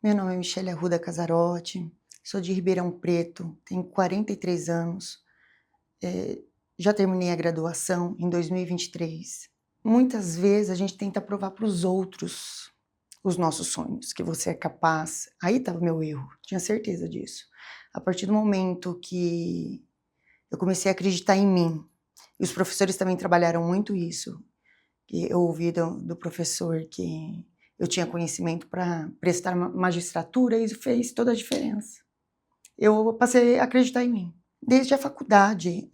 Meu nome é Michele Arruda Casarotti, sou de Ribeirão Preto, tenho 43 anos, já terminei a graduação em 2023. Muitas vezes a gente tenta provar para os outros os nossos sonhos, que você é capaz. Aí estava o meu erro, tinha certeza disso. A partir do momento que eu comecei a acreditar em mim, e os professores também trabalharam muito isso, que eu ouvi do professor que eu tinha conhecimento para prestar magistratura e isso fez toda a diferença. Eu passei a acreditar em mim. Desde a faculdade,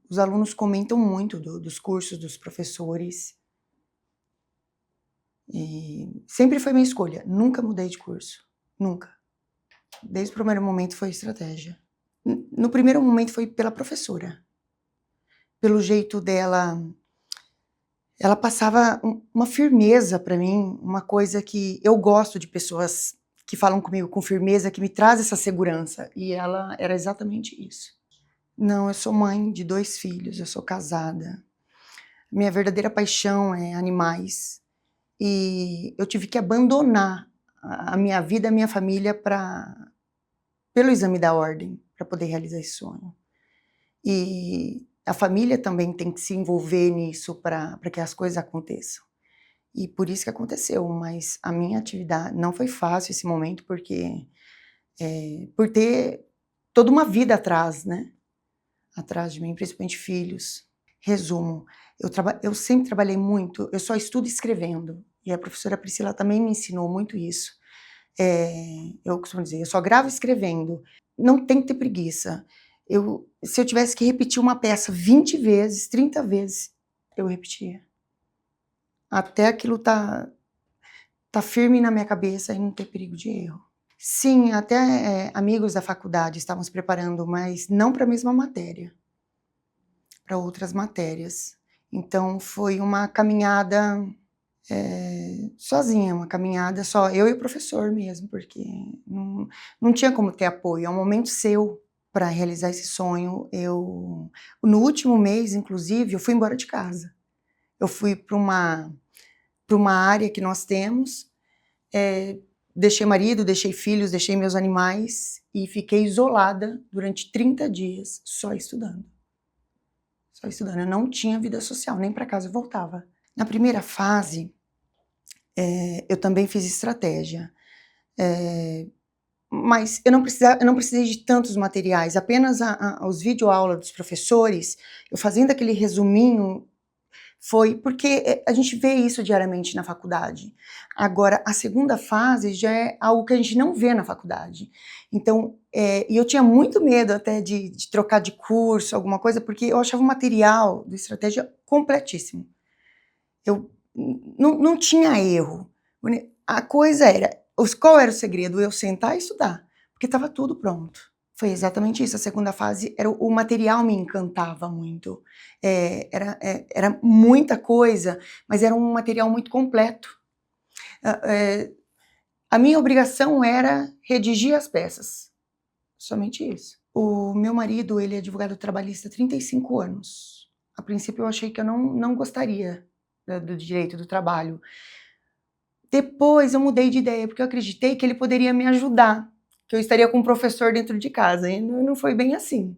os alunos comentam muito dos cursos dos professores e sempre foi minha escolha, nunca mudei de curso, nunca. Desde o primeiro momento foi estratégia. No primeiro momento foi pela professora, pelo jeito dela. Ela passava uma firmeza para mim, uma coisa que eu gosto de pessoas que falam comigo com firmeza, que me traz essa segurança, e ela era exatamente isso. Não, eu sou mãe de 2 filhos, eu sou casada. Minha verdadeira paixão é animais, e eu tive que abandonar a minha vida, a minha família pelo exame da ordem, para poder realizar esse sonho. E a família também tem que se envolver nisso para que as coisas aconteçam. E por isso que aconteceu, mas a minha atividade não foi fácil esse momento, porque por ter toda uma vida atrás, né? Atrás de mim, principalmente filhos. Resumo, eu sempre trabalhei muito, eu só estudo escrevendo, e a professora Priscila também me ensinou muito isso. Eu costumo dizer, eu só gravo escrevendo, não tem que ter preguiça. Se eu tivesse que repetir uma peça 20 vezes, 30 vezes, eu repetia. Até aquilo tá firme na minha cabeça e não ter perigo de erro. Sim, até amigos da faculdade estavam se preparando, mas não para a mesma matéria, para outras matérias. Então foi uma caminhada sozinha, uma caminhada só, eu e o professor mesmo, porque não tinha como ter apoio, é um momento seu para realizar esse sonho. No último mês, inclusive, eu fui embora de casa. Eu fui para uma área que nós temos, deixei marido, deixei filhos, deixei meus animais e fiquei isolada durante 30 dias, só estudando. Só estudando. Eu não tinha vida social, nem para casa eu voltava. Na primeira fase, eu também fiz estratégia, mas eu não precisei de tantos materiais, apenas os videoaulas dos professores, eu fazendo aquele resuminho. Foi porque a gente vê isso diariamente na faculdade. Agora, a segunda fase já é algo que a gente não vê na faculdade. Então, e eu tinha muito medo até de trocar de curso, alguma coisa, porque eu achava o material do Estratégia completíssimo. Eu não tinha erro. A coisa era, qual era o segredo? Eu sentar e estudar, porque estava tudo pronto. Foi exatamente isso, a segunda fase, o material me encantava muito, era muita coisa, mas era um material muito completo. A minha obrigação era redigir as peças, somente isso. O meu marido, ele é advogado trabalhista há 35 anos. A princípio eu achei que eu não gostaria do direito do trabalho. Depois eu mudei de ideia, porque eu acreditei que ele poderia me ajudar, que eu estaria com um professor dentro de casa, e não foi bem assim.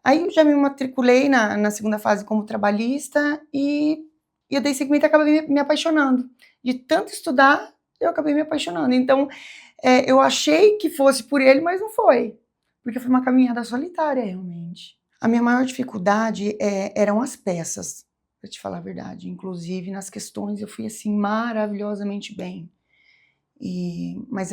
Aí eu já me matriculei na segunda fase como trabalhista e eu dei seguimento e acabei me apaixonando. De tanto estudar, eu acabei me apaixonando. Então, eu achei que fosse por ele, mas não foi, porque foi uma caminhada solitária, realmente. A minha maior dificuldade eram as peças, para te falar a verdade. Inclusive, nas questões eu fui, assim, maravilhosamente bem. Mas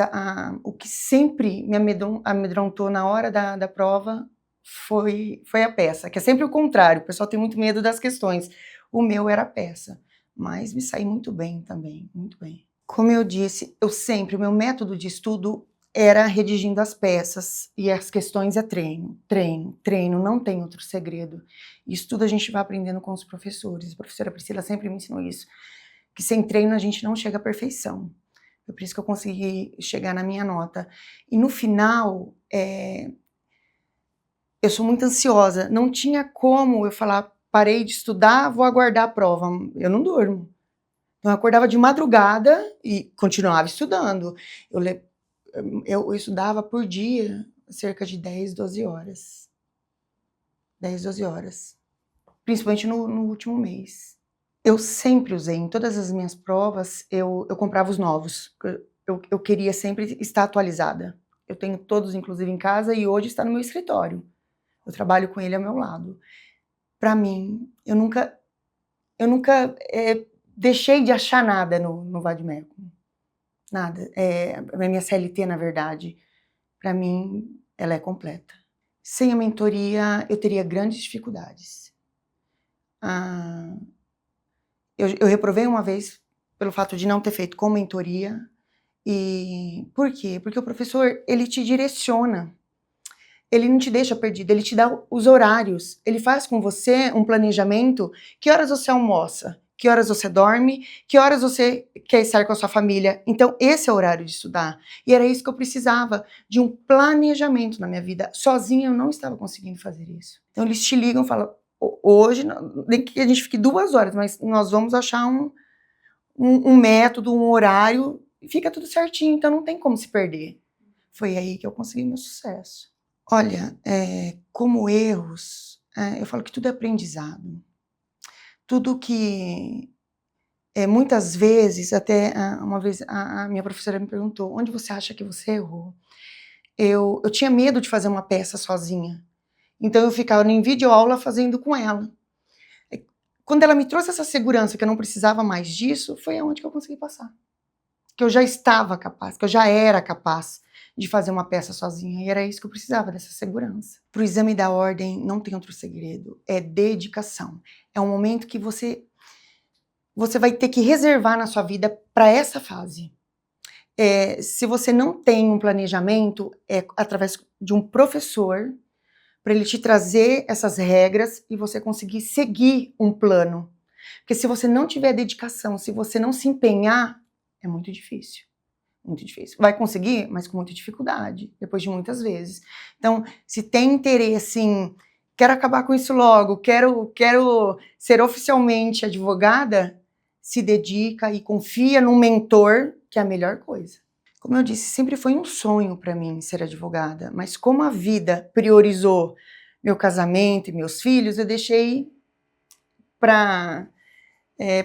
o que sempre me amedrontou na hora da prova foi a peça, que é sempre o contrário, o pessoal tem muito medo das questões. O meu era a peça, mas me saí muito bem também, muito bem. Como eu disse, o meu método de estudo era redigindo as peças e as questões é treino, treino, treino, não tem outro segredo. Isso tudo a gente vai aprendendo com os professores, a professora Priscila sempre me ensinou isso, que sem treino a gente não chega à perfeição. Foi por isso que eu consegui chegar na minha nota. E no final, eu sou muito ansiosa. Não tinha como eu falar, parei de estudar, vou aguardar a prova. Eu não durmo. Então eu acordava de madrugada e continuava estudando. Eu Eu estudava por dia cerca de 10, 12 horas. 10, 12 horas. Principalmente no último mês. Eu sempre usei, em todas as minhas provas, eu comprava os novos. Eu queria sempre estar atualizada. Eu tenho todos, inclusive, em casa, e hoje está no meu escritório. Eu trabalho com ele ao meu lado. Para mim, eu nunca deixei de achar nada no Vadimécum. Nada. A minha CLT, na verdade, para mim, ela é completa. Sem a mentoria, eu teria grandes dificuldades. Eu reprovei uma vez pelo fato de não ter feito com mentoria. E por quê? Porque o professor, ele te direciona. Ele não te deixa perdido, ele te dá os horários. Ele faz com você um planejamento. Que horas você almoça? Que horas você dorme? Que horas você quer estar com a sua família? Então, esse é o horário de estudar. E era isso que eu precisava, de um planejamento na minha vida. Sozinha eu não estava conseguindo fazer isso. Então, eles te ligam e falam, hoje, nem que a gente fique 2 horas, mas nós vamos achar um método, um horário, e fica tudo certinho, então não tem como se perder. Foi aí que eu consegui meu sucesso. Olha, como erros, eu falo que tudo é aprendizado. Tudo que, muitas vezes, até uma vez a minha professora me perguntou, onde você acha que você errou? Eu tinha medo de fazer uma peça sozinha, então eu ficava em videoaula fazendo com ela. Quando ela me trouxe essa segurança que eu não precisava mais disso, foi aonde que eu consegui passar. Que eu já estava capaz, que eu já era capaz de fazer uma peça sozinha, e era isso que eu precisava, dessa segurança. Para o exame da ordem não tem outro segredo, é dedicação. É um momento que você vai ter que reservar na sua vida para essa fase. Se você não tem um planejamento, é através de um professor, para ele te trazer essas regras e você conseguir seguir um plano. Porque se você não tiver dedicação, se você não se empenhar, é muito difícil. Muito difícil. Vai conseguir, mas com muita dificuldade, depois de muitas vezes. Então, se tem interesse em, quero acabar com isso logo, quero ser oficialmente advogada, se dedica e confia num mentor, que é a melhor coisa. Como eu disse, sempre foi um sonho para mim ser advogada, mas como a vida priorizou meu casamento e meus filhos, eu deixei para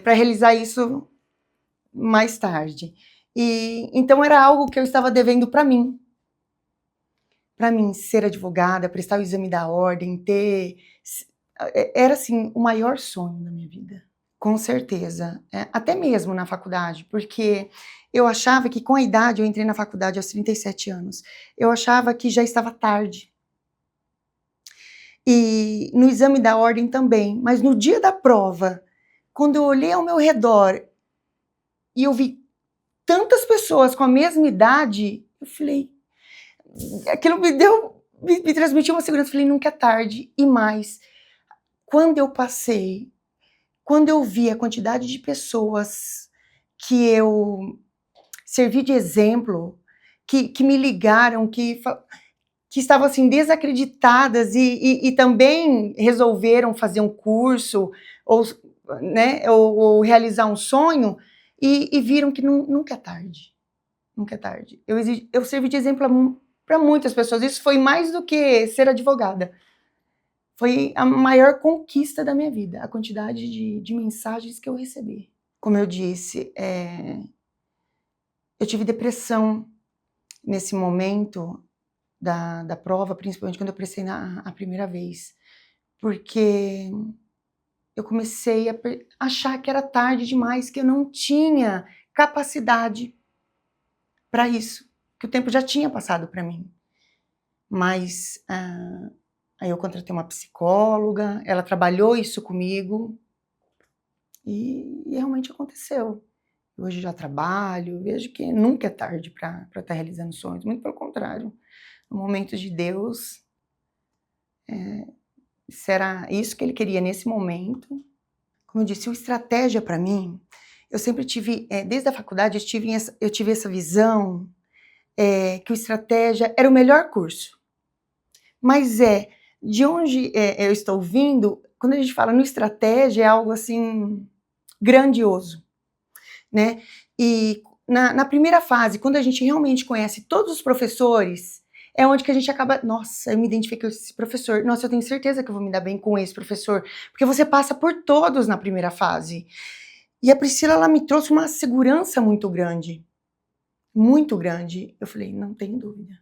realizar isso mais tarde. E então era algo que eu estava devendo para mim. Para mim, ser advogada, prestar o exame da ordem, era assim o maior sonho da minha vida. Com certeza. Até mesmo na faculdade, porque eu achava que com a idade, eu entrei na faculdade aos 37 anos, eu achava que já estava tarde. E no exame da ordem também, mas no dia da prova, quando eu olhei ao meu redor e eu vi tantas pessoas com a mesma idade, eu falei, aquilo me transmitiu uma segurança, eu falei, nunca é tarde. E mais, quando eu vi a quantidade de pessoas que eu servi de exemplo, que me ligaram, que estavam assim desacreditadas e também resolveram fazer um curso ou, né, ou realizar um sonho e viram que nunca é tarde. Nunca é tarde. Eu servi de exemplo para muitas pessoas. Isso foi mais do que ser advogada. Foi a maior conquista da minha vida, a quantidade de mensagens que eu recebi. Como eu disse, eu tive depressão nesse momento da prova, principalmente quando eu prestei a primeira vez, porque eu comecei a achar que era tarde demais, que eu não tinha capacidade para isso, que o tempo já tinha passado para mim. Mas aí eu contratei uma psicóloga, ela trabalhou isso comigo e realmente aconteceu. Hoje já trabalho, vejo que nunca é tarde para estar realizando sonhos, muito pelo contrário. No momento de Deus, será isso que Ele queria nesse momento. Como eu disse, o estratégia para mim, eu sempre tive, desde a faculdade eu tive essa visão que o estratégia era o melhor curso. Mas de onde eu estou vindo, quando a gente fala no estratégia, é algo assim grandioso, né? E na primeira fase, quando a gente realmente conhece todos os professores, é onde que a gente acaba, nossa, eu me identifiquei com esse professor, nossa, eu tenho certeza que eu vou me dar bem com esse professor, porque você passa por todos na primeira fase. E a Priscila, ela me trouxe uma segurança muito grande. Muito grande. Eu falei, não tenho dúvida.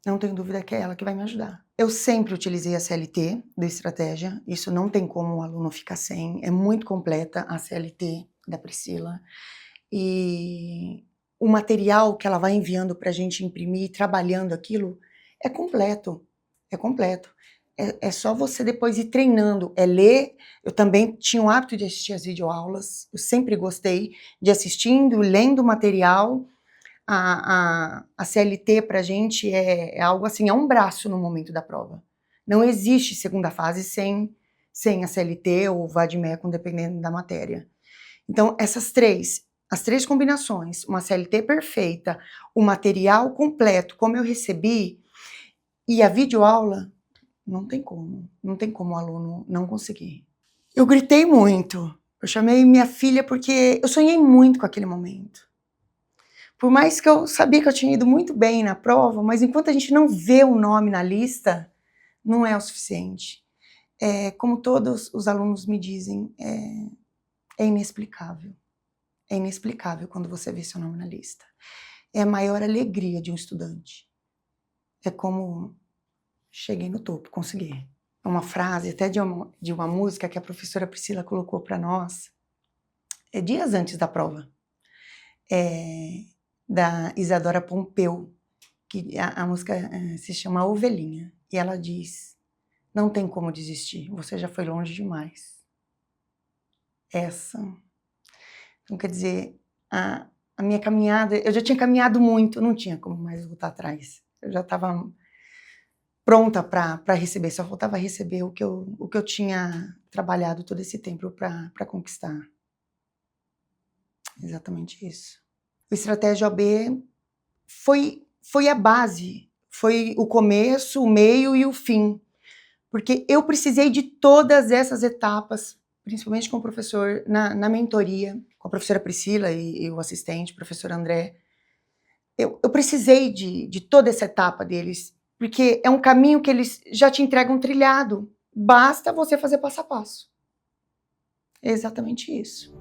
Não tenho dúvida que é ela que vai me ajudar. Eu sempre utilizei a CLT da estratégia, isso não tem como o aluno ficar sem, é muito completa a CLT da Priscila. E o material que ela vai enviando para a gente imprimir, trabalhando aquilo, é completo, é completo. É só você depois ir treinando, é ler. Eu também tinha o hábito de assistir as videoaulas, eu sempre gostei de assistindo, lendo o material. A CLT para a gente é algo assim, é um braço no momento da prova. Não existe segunda fase sem a CLT ou vademecum, dependendo da matéria. Então, as três combinações, uma CLT perfeita, o material completo, como eu recebi, e a videoaula, não tem como o aluno não conseguir. Eu gritei muito, eu chamei minha filha porque eu sonhei muito com aquele momento. Por mais que eu sabia que eu tinha ido muito bem na prova, mas enquanto a gente não vê o nome na lista, não é o suficiente. Como todos os alunos me dizem, é inexplicável. É inexplicável quando você vê seu nome na lista. É a maior alegria de um estudante. É como cheguei no topo, consegui. É uma frase até de uma música que a professora Priscila colocou para nós, dias antes da prova, da Isadora Pompeu, que a música se chama Ovelhinha, e ela diz, não tem como desistir, você já foi longe demais. Então quer dizer, a minha caminhada, eu já tinha caminhado muito, não tinha como mais voltar atrás. Eu já estava pronta para receber, só faltava receber o que eu tinha trabalhado todo esse tempo para conquistar. Exatamente isso. O Estratégia OAB foi a base, foi o começo, o meio e o fim. Porque eu precisei de todas essas etapas, principalmente com o professor, na mentoria, com a professora Priscila e o assistente, o professor André. Eu precisei de toda essa etapa deles, porque é um caminho que eles já te entregam trilhado. Basta você fazer passo a passo. É exatamente isso.